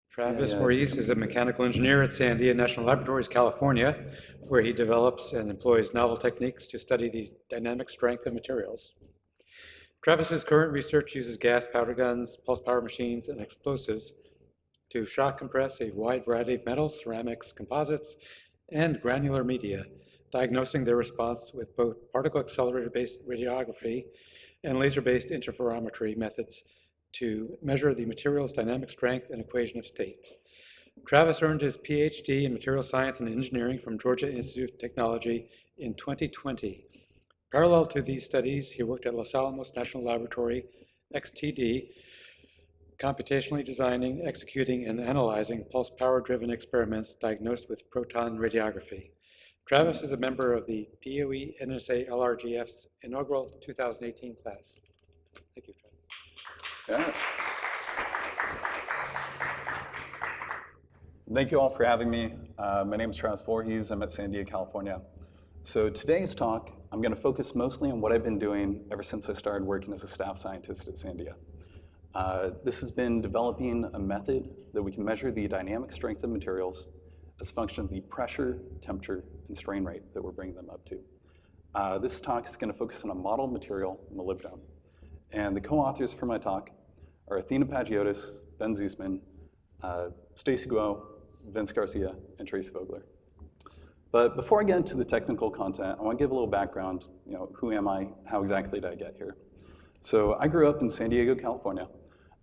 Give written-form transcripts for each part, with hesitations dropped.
Travis Voorhees is a mechanical engineer at Sandia National Laboratories, California, where he develops and employs novel techniques to study the dynamic strength of materials. Travis's current research uses gas powder guns, pulse power machines, and explosives to shock compress a wide variety of metals, ceramics, composites, and granular media, diagnosing their response with both particle accelerator-based radiography and laser-based interferometry methods to measure the material's dynamic strength and equation of state. Travis earned his PhD in material science and engineering from Georgia Institute of Technology in 2020. Parallel to these studies, he worked at Los Alamos National Laboratory, XTD, computationally designing, executing, and analyzing pulse power-driven experiments diagnosed with proton radiography. Travis is a member of the DOE NNSA LRGF's inaugural 2018 class. Thank you, Travis. Yeah. Thank you all for having me. My name is Travis Voorhees. I'm at Sandia, California. So today's talk, I'm going to focus mostly on what I've been doing ever since I started working as a staff scientist at Sandia. This has been developing a method that we can measure the dynamic strength of materials as a function of the pressure, temperature, and strain rate that we're bringing them up to. This talk is going to focus on a model material, molybdenum. And the co-authors for my talk are Athena Pagiotis, Ben Zusman, Stacy Guo, Vince Garcia, and Tracy Vogler. But before I get into the technical content, I want to give a little background. Who am I? How exactly did I get here? So I grew up in San Diego, California.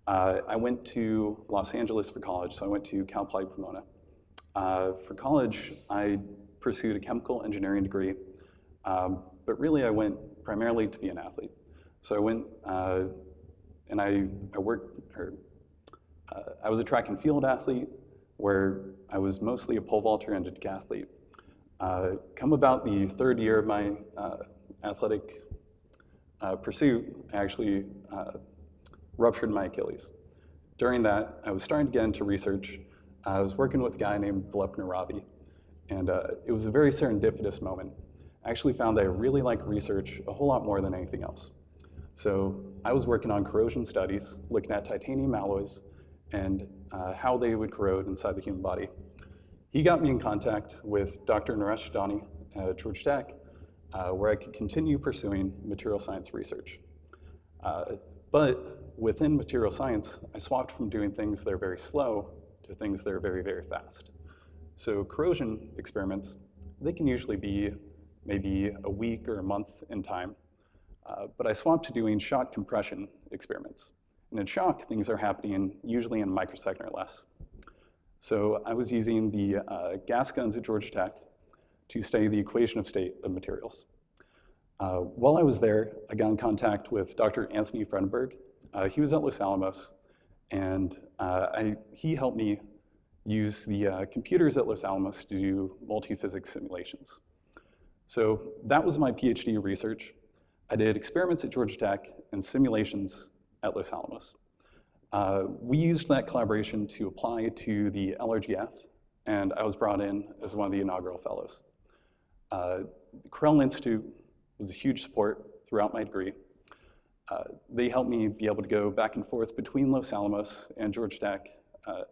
I went to Los Angeles for college, so I went to Cal Poly Pomona. For college, I pursued a chemical engineering degree, but really I went primarily to be an athlete. So I went and I was a track and field athlete where I was mostly a pole vaulter and a decathlete. Come about the third year of my athletic pursuit, I actually ruptured my Achilles. During that, I was starting to get into research. I was working with a guy named Vlepner Ravi, and it was a very serendipitous moment. I actually found that I really like research a whole lot more than anything else. So I was working on corrosion studies, looking at titanium alloys and how they would corrode inside the human body. He got me in contact with Dr. Naresh Dhani at Georgia Tech, where I could continue pursuing material science research. But within material science, I swapped from doing things that are very slow to things that are very, very fast. So corrosion experiments, they can usually be maybe a week or a month in time. But I swapped to doing shock compression experiments. And in shock, things are happening usually in a microsecond or less. So I was using the gas guns at Georgia Tech to study the equation of state of materials. While I was there, I got in contact with Dr. Anthony Fredenberg. He was at Los Alamos, and he helped me use the computers at Los Alamos to do multi-physics simulations. So that was my PhD research. I did experiments at Georgia Tech and simulations at Los Alamos. We used that collaboration to apply to the LRGF, and I was brought in as one of the inaugural fellows. The Krell Institute was a huge support throughout my degree. They helped me be able to go back and forth between Los Alamos and Georgia Tech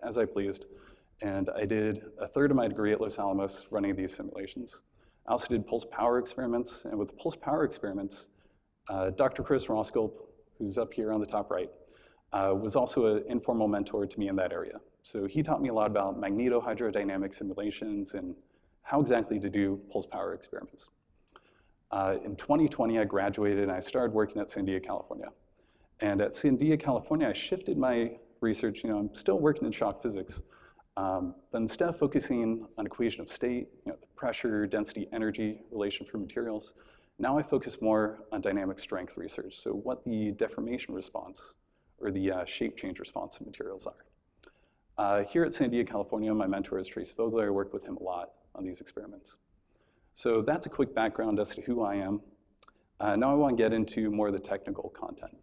as I pleased, and I did a third of my degree at Los Alamos running these simulations. I also did pulse power experiments, and with the pulse power experiments, Dr. Chris Roskilp, who's up here on the top right, was also an informal mentor to me in that area. So he taught me a lot about magnetohydrodynamic simulations and how exactly to do pulse power experiments. In 2020, I graduated and I started working at Sandia, California. And at Sandia, California, I shifted my research. I'm still working in shock physics, but instead of focusing on equation of state, the pressure, density, energy relation for materials, now I focus more on dynamic strength research. So what the deformation response or the shape change response of materials are. Here at Sandia, California, my mentor is Tracy Vogler. I work with him a lot on these experiments. So that's a quick background as to who I am. Now I want to get into more of the technical content.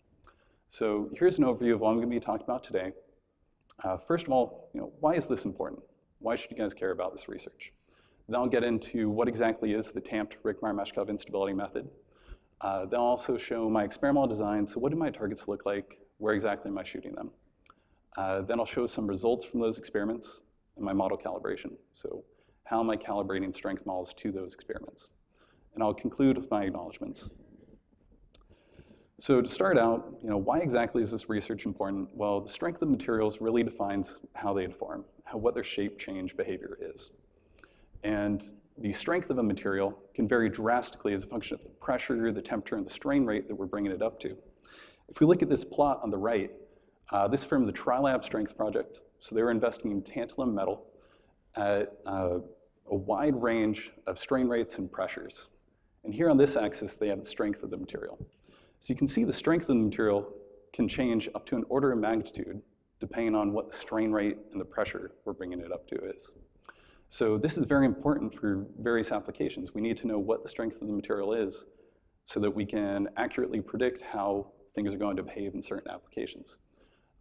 So here's an overview of what I'm going to be talking about today. First of all, why is this important? Why should you guys care about this research? Then I'll get into what exactly is the Tamped Rickmeyer-Meshkov instability method. Then I'll also show my experimental design. So what do my targets look like? Where exactly am I shooting them? Then I'll show some results from those experiments and my model calibration. So how am I calibrating strength models to those experiments? And I'll conclude with my acknowledgements. So to start out, why exactly is this research important? Well, the strength of materials really defines how they deform, what their shape change behavior is. And the strength of a material can vary drastically as a function of the pressure, the temperature, and the strain rate that we're bringing it up to. If we look at this plot on the right, this is from the Trilab Strength Project. So they were investing in tantalum metal at a wide range of strain rates and pressures. And here on this axis, they have the strength of the material. So you can see the strength of the material can change up to an order of magnitude depending on what the strain rate and the pressure we're bringing it up to is. So this is very important for various applications. We need to know what the strength of the material is so that we can accurately predict how things are going to behave in certain applications.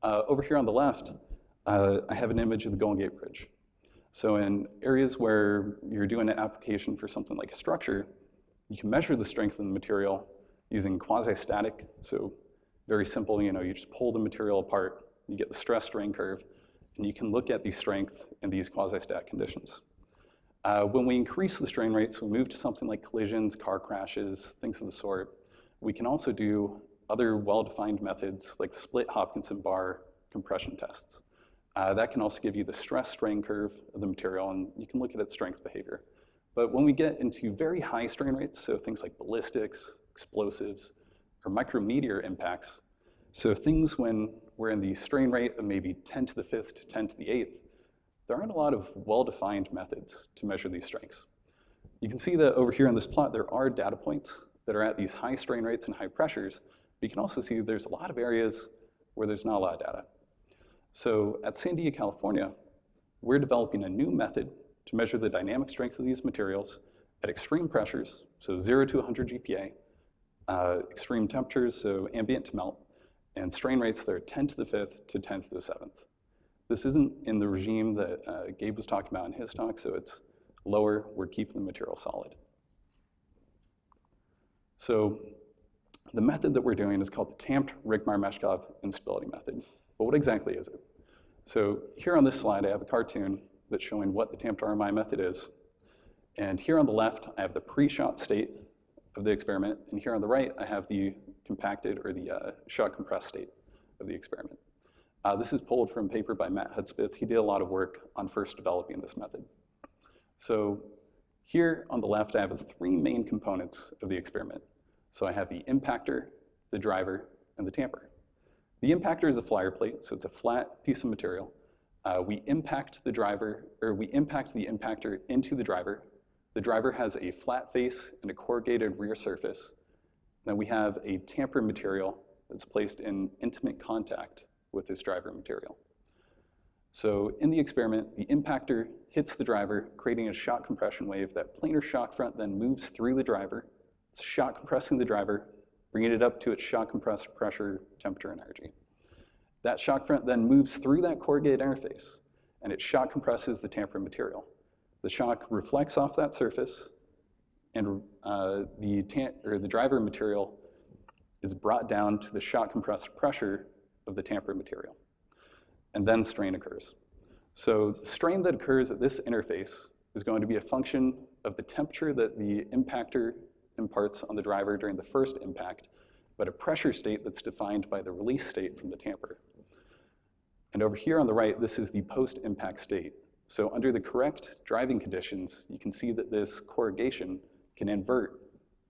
Over here on the left, I have an image of the Golden Gate Bridge. So in areas where you're doing an application for something like a structure, you can measure the strength of the material using quasi-static. So very simple, you just pull the material apart, you get the stress strain curve, and you can look at the strength in these quasi-static conditions. When we increase the strain rates, we move to something like collisions, car crashes, things of the sort. We can also do other well-defined methods like the split Hopkinson bar compression tests. That can also give you the stress strain curve of the material, and you can look at its strength behavior. But when we get into very high strain rates, so things like ballistics, explosives, or micrometeor impacts, so things when we're in the strain rate of maybe 10 to the 5th to 10 to the 8th, there aren't a lot of well-defined methods to measure these strengths. You can see that over here on this plot, there are data points that are at these high strain rates and high pressures, but you can also see there's a lot of areas where there's not a lot of data. So at Sandia, California, we're developing a new method to measure the dynamic strength of these materials at extreme pressures, so 0 to 100 GPa, extreme temperatures, so ambient to melt, and strain rates that are 10 to the 5th to 10 to the 7th. This isn't in the regime that Gabe was talking about in his talk, so it's lower. We're keeping the material solid. So the method that we're doing is called the Tamped Rigmar-Meshkov instability method. But what exactly is it? So here on this slide, I have a cartoon that's showing what the tamped RMI method is. And here on the left, I have the pre-shot state of the experiment. And here on the right, I have the compacted or the shot compressed state of the experiment. This is pulled from a paper by Matt Hudspeth. He did a lot of work on first developing this method. So here on the left, I have the three main components of the experiment. So I have the impactor, the driver, and the tamper. The impactor is a flyer plate, so it's a flat piece of material. We impact the driver, or we impact the impactor into the driver. The driver has a flat face and a corrugated rear surface. Then we have a tamper material that's placed in intimate contact with this driver material. So in the experiment, the impactor hits the driver, creating a shock compression wave. That planar shock front then moves through the driver, shock compressing the driver, bringing it up to its shock compressed pressure, temperature, and energy. That shock front then moves through that corrugated interface, and it shock compresses the tamper material. The shock reflects off that surface, and the driver material is brought down to the shock compressed pressure of the tamper material. And then strain occurs. So the strain that occurs at this interface is going to be a function of the temperature that the impactor imparts on the driver during the first impact, but a pressure state that's defined by the release state from the tamper. And over here on the right, this is the post-impact state. So under the correct driving conditions, you can see that this corrugation can invert,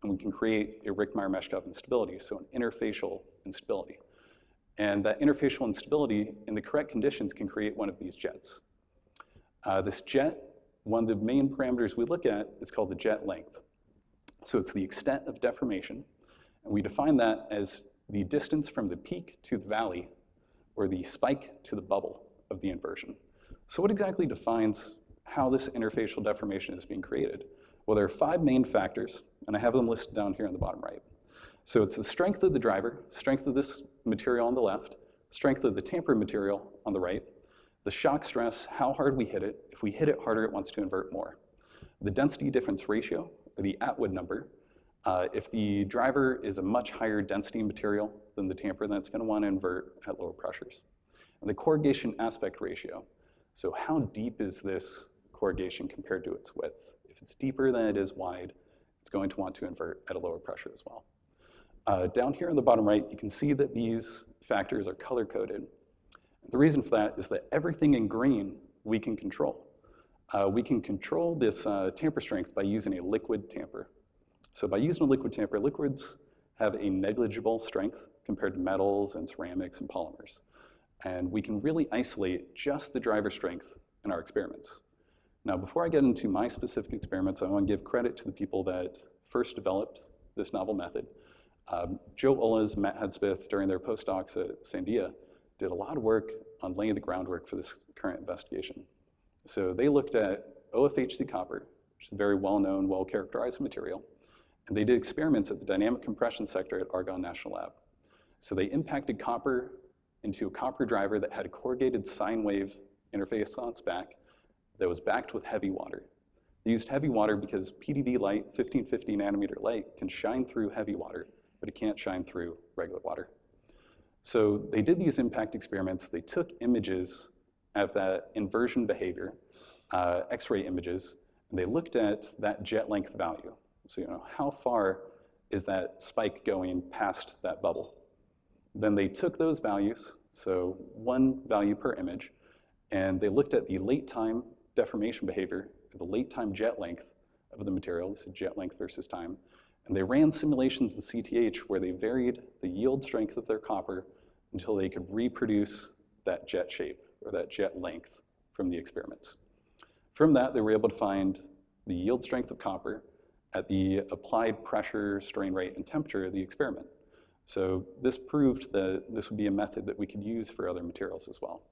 and we can create a Rigmar-Meshkov instability, so an interfacial instability. And that interfacial instability, in the correct conditions, can create one of these jets. This jet, one of the main parameters we look at is called the jet length. So it's the extent of deformation, and we define that as the distance from the peak to the valley, or the spike to the bubble of the inversion. So what exactly defines how this interfacial deformation is being created? Well, there are 5 main factors, and I have them listed down here on the bottom right. So it's the strength of the driver, strength of this material on the left, strength of the tamper material on the right, the shock stress, how hard we hit it. If we hit it harder, it wants to invert more. The density difference ratio, or the Atwood number. If the driver is a much higher density material than the tamper, then it's going to want to invert at lower pressures. and the corrugation aspect ratio. So how deep is this corrugation compared to its width? If it's deeper than it is wide, it's going to want to invert at a lower pressure as well. Down here on the bottom right, you can see that these factors are color-coded. The reason for that is that everything in green we can control. We can control this tamper strength by using a liquid tamper. So by using a liquid tamper, liquids have a negligible strength compared to metals and ceramics and polymers. And we can really isolate just the driver strength in our experiments. Now, before I get into my specific experiments, I want to give credit to the people that first developed this novel method. Joe Ullas, Matt Hudspeth, during their postdocs at Sandia, did a lot of work on laying the groundwork for this current investigation. So they looked at OFHC copper, which is a very well-known, well-characterized material, and they did experiments at the dynamic compression sector at Argonne National Lab. So they impacted copper into a copper driver that had a corrugated sine wave interface on its back that was backed with heavy water. They used heavy water because PDV light, 1550 nanometer light, can shine through heavy water, but it can't shine through regular water. So they did these impact experiments. They took images of that inversion behavior, X-ray images, and they looked at that jet length value. So how far is that spike going past that bubble? Then they took those values, so one value per image, and they looked at the late time deformation behavior, the late time jet length of the material, this is jet length versus time, and they ran simulations in CTH where they varied the yield strength of their copper until they could reproduce that jet shape or that jet length from the experiments. From that, they were able to find the yield strength of copper at the applied pressure, strain rate, and temperature of the experiment. So this proved that this would be a method that we could use for other materials as well.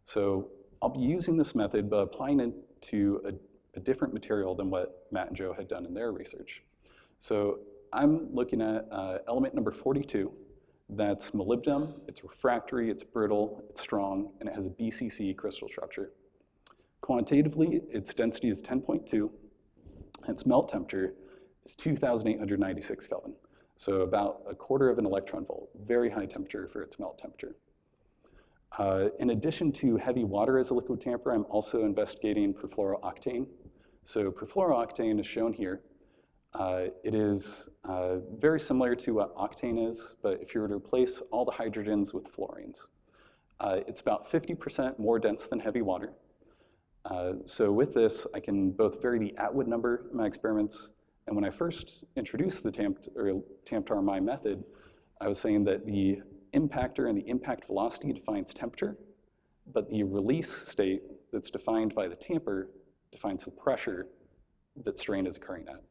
So I'll be using this method, but applying it to a different material than what Matt and Joe had done in their research. So I'm looking at element number 42. That's molybdenum. It's refractory, it's brittle, it's strong, and it has a BCC crystal structure. Quantitatively, its density is 10.2, and its melt temperature is 2,896 Kelvin. So about a quarter of an electron volt, very high temperature for its melt temperature. In addition to heavy water as a liquid tamper, I'm also investigating perfluorooctane. So perfluorooctane is shown here. It is very similar to what octane is, but if you were to replace all the hydrogens with fluorines. It's about 50% more dense than heavy water. So with this, I can both vary the Atwood number in my experiments, and when I first introduced the tamped RMI method, I was saying that the impactor and the impact velocity defines temperature, but the release state that's defined by the tamper defines the pressure that strain is occurring at.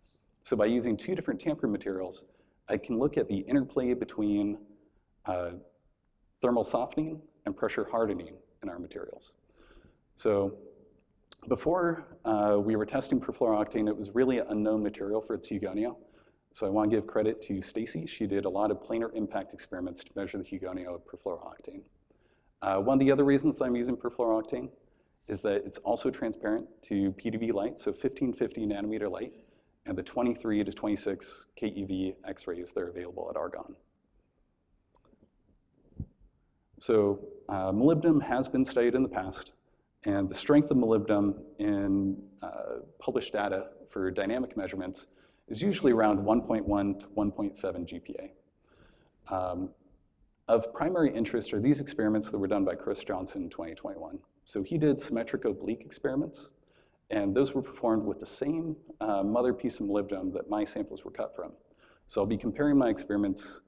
So by using two different tamper materials, I can look at the interplay between thermal softening and pressure hardening in our materials. So before we were testing perfluorooctane, it was really an unknown material for its hugonio. So I want to give credit to Stacy. She did a lot of planar impact experiments to measure the hugonio of perfluorooctane. One of the other reasons I'm using perfluorooctane is that it's also transparent to PDV light, so 1550 nanometer light, and the 23 to 26 keV X-rays that are available at Argonne. So molybdenum has been studied in the past, and the strength of molybdenum in published data for dynamic measurements is usually around 1.1 to 1.7 GPa. Of primary interest are these experiments that were done by Chris Johnson in 2021. So he did symmetric oblique experiments, and those were performed with the same mother piece of molybdenum that my samples were cut from. So I'll be comparing my experiments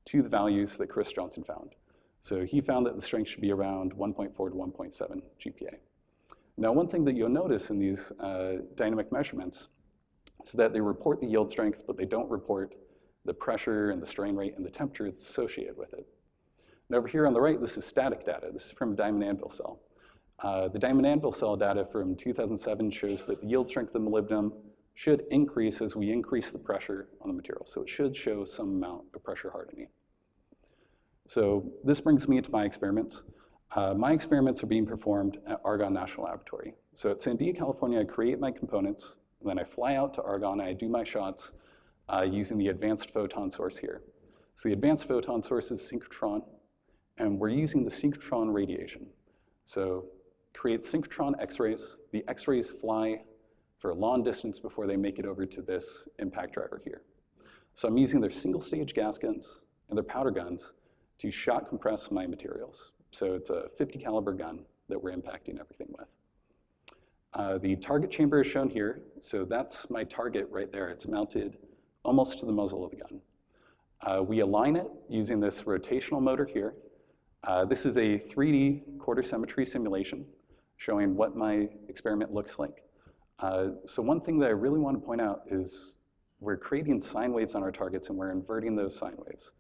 to the values that Chris Johnson found. So he found that the strength should be around 1.4 to 1.7 GPa. Now, one thing that you'll notice in these dynamic measurements is that they report the yield strength, but they don't report the pressure and the strain rate and the temperature that's associated with it. And over here on the right, this is static data. This is from a diamond anvil cell. The diamond anvil cell data from 2007 shows that the yield strength of molybdenum should increase as we increase the pressure on the material. So it should show some amount of pressure hardening. So this brings me to my experiments. My experiments are being performed at Argonne National Laboratory. So at Sandia, California, I create my components, and then I fly out to Argonne, and I do my shots using the advanced photon source here. So the advanced photon source is synchrotron, and we're using the synchrotron radiation. So create synchrotron X-rays. The X-rays fly for a long distance before they make it over to this impact driver here. So I'm using their single-stage gas guns and their powder guns to shot compress my materials. So it's a 50 caliber gun that we're impacting everything with. The target chamber is shown here. So that's my target right there. It's mounted almost to the muzzle of the gun. We align it using this rotational motor here. This is a 3D quarter symmetry simulation showing what my experiment looks like. So one thing that I really want to point out is we're creating sine waves on our targets and we're inverting those sine waves.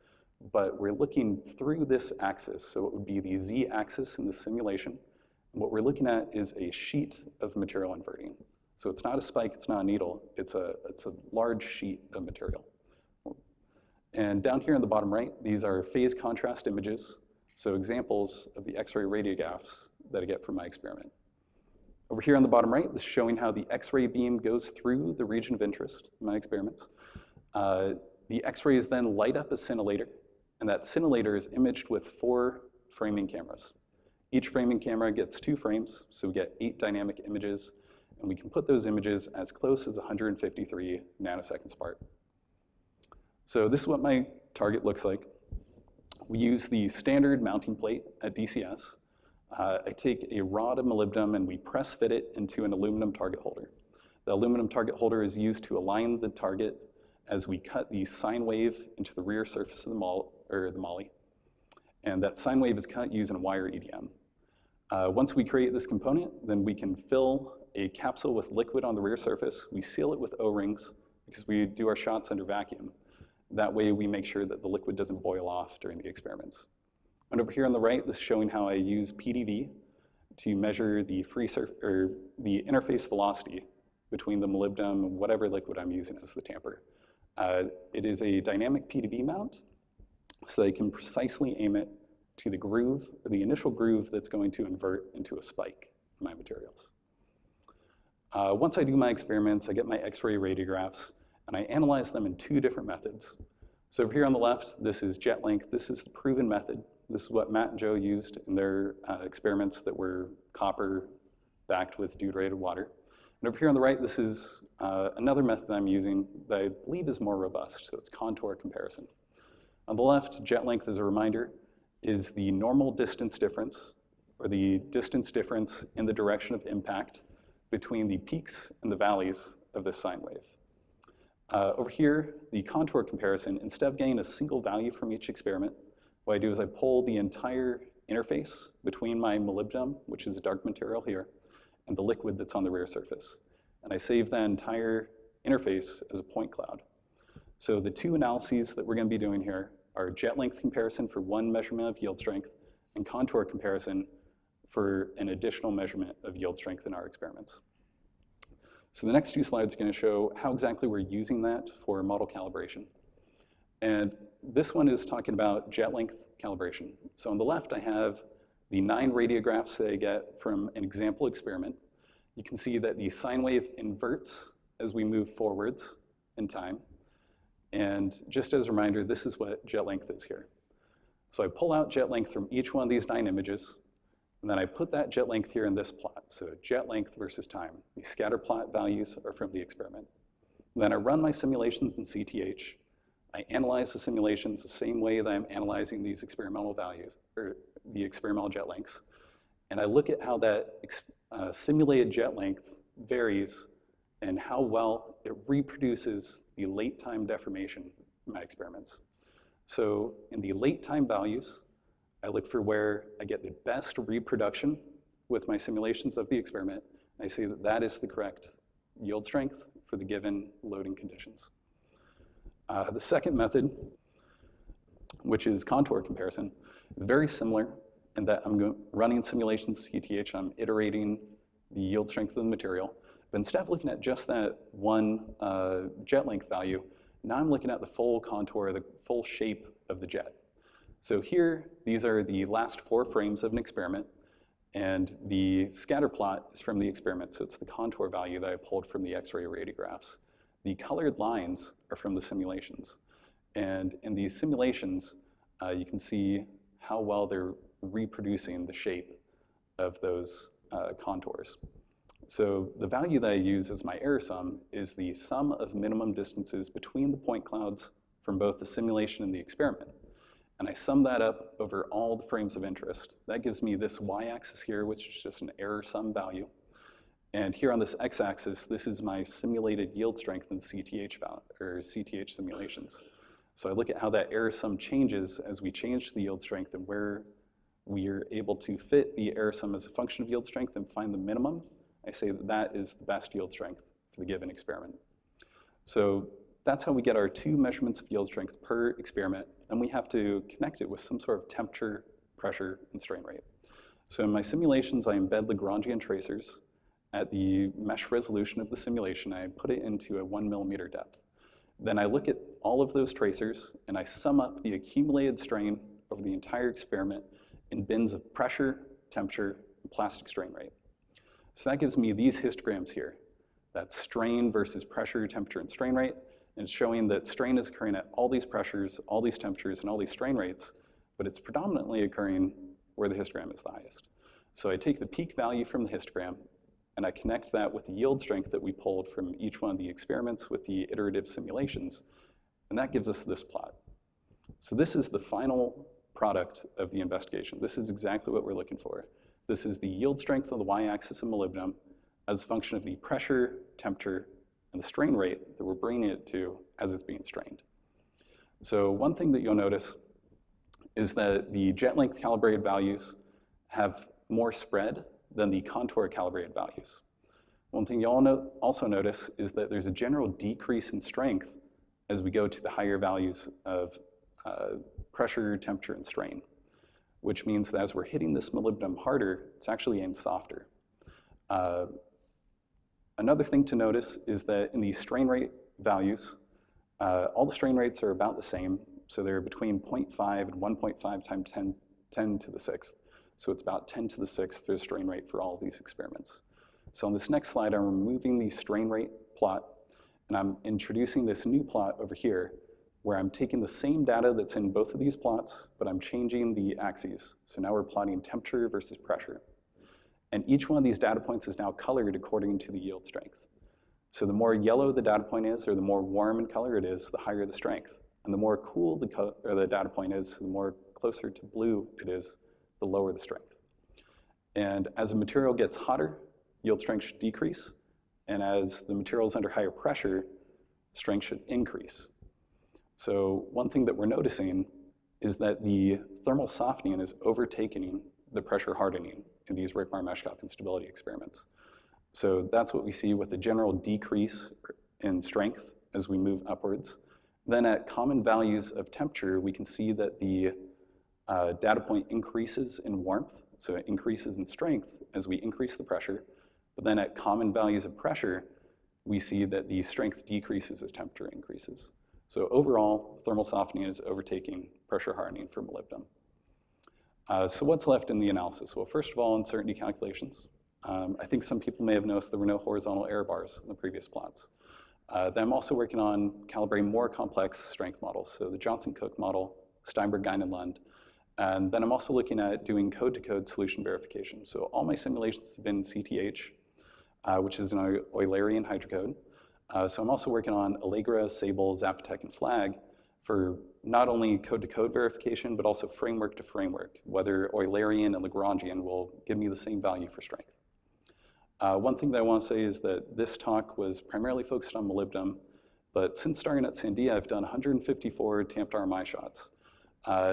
But we're looking through this axis, so it would be the z-axis in the simulation. And what we're looking at is a sheet of material inverting. So it's not a spike, it's not a needle, it's a large sheet of material. And down here in the bottom right, these are phase contrast images, so examples of the X-ray radiographs that I get from my experiment. Over here on the bottom right, this is showing how the X-ray beam goes through the region of interest in my experiments. The X-rays then light up a scintillator, and that scintillator is imaged with 4 framing cameras. Each framing camera gets 2 frames, so we get 8 dynamic images, and we can put those images as close as 153 nanoseconds apart. So this is what my target looks like. We use the standard mounting plate at DCS. I take a rod of molybdenum and we press fit it into an aluminum target holder. The aluminum target holder is used to align the target as we cut the sine wave into the rear surface of the moly. And that sine wave is cut using a wire EDM. Once we create this component, then we can fill a capsule with liquid on the rear surface. We seal it with O-rings because we do our shots under vacuum. That way we make sure that the liquid doesn't boil off during the experiments. And over here on the right, this is showing how I use PDV to measure the the interface velocity between the molybdenum and whatever liquid I'm using as the tamper. It is a dynamic PDV mount, so I can precisely aim it to the groove, or the initial groove that's going to invert into a spike in my materials. Once I do my experiments, I get my X-ray radiographs, and I analyze them in 2 different methods. So over here on the left, this is jet length. This is the proven method. This is what Matt and Joe used in their experiments that were copper backed with deuterated water. And over here on the right, this is another method I'm using that I believe is more robust, so it's contour comparison. On the left, jet length, as a reminder, is the normal distance difference, or the distance difference in the direction of impact between the peaks and the valleys of this sine wave. Over here, the contour comparison, instead of getting a single value from each experiment, what I do is I pull the entire interface between my molybdenum, which is a dark material here, and the liquid that's on the rear surface. And I save that entire interface as a point cloud. So the 2 analyses that we're going to be doing here are jet length comparison for one measurement of yield strength and contour comparison for an additional measurement of yield strength in our experiments. So the next 2 slides are going to show how exactly we're using that for model calibration. And this one is talking about jet length calibration. So on the left, I have the 9 radiographs that I get from an example experiment. You can see that the sine wave inverts as we move forwards in time. And just as a reminder, this is what jet length is here. So I pull out jet length from each one of these 9 images, and then I put that jet length here in this plot. So jet length versus time. The scatter plot values are from the experiment. And then I run my simulations in CTH. I analyze the simulations the same way that I'm analyzing these experimental values, or the experimental jet lengths. And I look at how that simulated jet length varies and how well it reproduces the late time deformation in my experiments. So in the late time values, I look for where I get the best reproduction with my simulations of the experiment. And I say that that is the correct yield strength for the given loading conditions. The second method, which is contour comparison, is very similar in that I'm running simulations CTH, I'm iterating the yield strength of the material. But instead of looking at just that one jet length value, now I'm looking at the full contour, the full shape of the jet. So here, these are the last 4 frames of an experiment, and the scatter plot is from the experiment, so it's the contour value that I pulled from the X-ray radiographs. The colored lines are from the simulations. And in these simulations, you can see how well they're reproducing the shape of those contours. So the value that I use as my error sum is the sum of minimum distances between the point clouds from both the simulation and the experiment. And I sum that up over all the frames of interest. That gives me this y-axis here, which is just an error sum value. And here on this x-axis, this is my simulated yield strength in CTH simulations. So I look at how that error sum changes as we change the yield strength and where we are able to fit the error sum as a function of yield strength and find the minimum. I say that that is the best yield strength for the given experiment. So that's how we get our 2 measurements of yield strength per experiment, and we have to connect it with some sort of temperature, pressure, and strain rate. So in my simulations, I embed Lagrangian tracers at the mesh resolution of the simulation. I put it into a 1 millimeter depth. Then I look at all of those tracers, and I sum up the accumulated strain over the entire experiment in bins of pressure, temperature, and plastic strain rate. So that gives me these histograms here. That's strain versus pressure, temperature, and strain rate. And it's showing that strain is occurring at all these pressures, all these temperatures, and all these strain rates, but it's predominantly occurring where the histogram is the highest. So I take the peak value from the histogram, and I connect that with the yield strength that we pulled from each one of the experiments with the iterative simulations, and that gives us this plot. So this is the final product of the investigation. This is exactly what we're looking for. This is the yield strength of the y-axis of molybdenum as a function of the pressure, temperature, and the strain rate that we're bringing it to as it's being strained. So one thing that you'll notice is that the jet length calibrated values have more spread than the contour calibrated values. One thing you'll also notice is that there's a general decrease in strength as we go to the higher values of pressure, temperature, and strain, which means that as we're hitting this molybdenum harder, it's actually getting softer. Another thing to notice is that in these strain rate values, all the strain rates are about the same. So they're between 0.5 and 1.5 times 10 to the 6th. So it's about 10 to the 6th for the strain rate for all of these experiments. So on this next slide, I'm removing the strain rate plot, and I'm introducing this new plot over here, where I'm taking the same data that's in both of these plots, but I'm changing the axes. So now we're plotting temperature versus pressure. And each one of these data points is now colored according to the yield strength. So the more yellow the data point is, or the more warm in color it is, the higher the strength. And the more cool the data point is, the more closer to blue it is, the lower the strength. And as the material gets hotter, yield strength should decrease. And as the material is under higher pressure, strength should increase. So one thing that we're noticing is that the thermal softening is overtaking the pressure hardening in these Rickmar mesh cup instability experiments. So that's what we see with the general decrease in strength as we move upwards. Then at common values of temperature, we can see that the data point increases in warmth, so it increases in strength as we increase the pressure. But then at common values of pressure, we see that the strength decreases as temperature increases. So overall, thermal softening is overtaking pressure hardening for molybdenum. So what's left in the analysis? Well, first of all, uncertainty calculations. I think some people may have noticed there were no horizontal error bars in the previous plots. Then I'm also working on calibrating more complex strength models. So the Johnson-Cook model, Steinberg-Geinen-Lund. And then I'm also looking at doing code-to-code solution verification. So all my simulations have been CTH, which is an Eulerian hydrocode. So I'm also working on Allegra, Sable, Zapotec, and Flag for not only code-to-code verification, but also framework to framework, whether Eulerian and Lagrangian will give me the same value for strength. One thing that I want to say is that this talk was primarily focused on molybdenum, but since starting at Sandia, I've done 154 tamped RMI shots.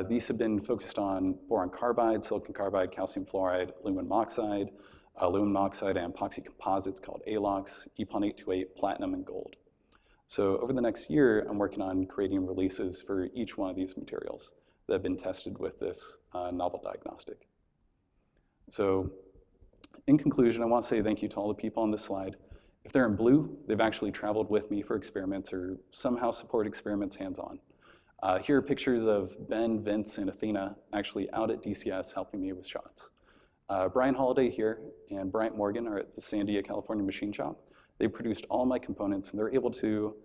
These have been focused on boron carbide, silicon carbide, calcium fluoride, aluminum oxide, and epoxy composites called ALOX, EPON 828, platinum, and gold. So over the next year, I'm working on creating releases for each one of these materials that have been tested with this novel diagnostic. So in conclusion, I want to say thank you to all the people on this slide. If they're in blue, they've actually traveled with me for experiments or somehow support experiments hands-on. Here are pictures of Ben, Vince, and Athena actually out at DCS helping me with shots. Brian Holliday here and Bryant Morgan are at the Sandia, California machine shop. They produced all my components, and they're able to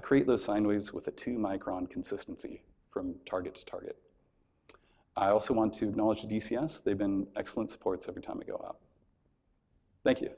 create those sine waves with a 2-micron consistency from target to target. I also want to acknowledge the DCS. They've been excellent supports every time I go out. Thank you.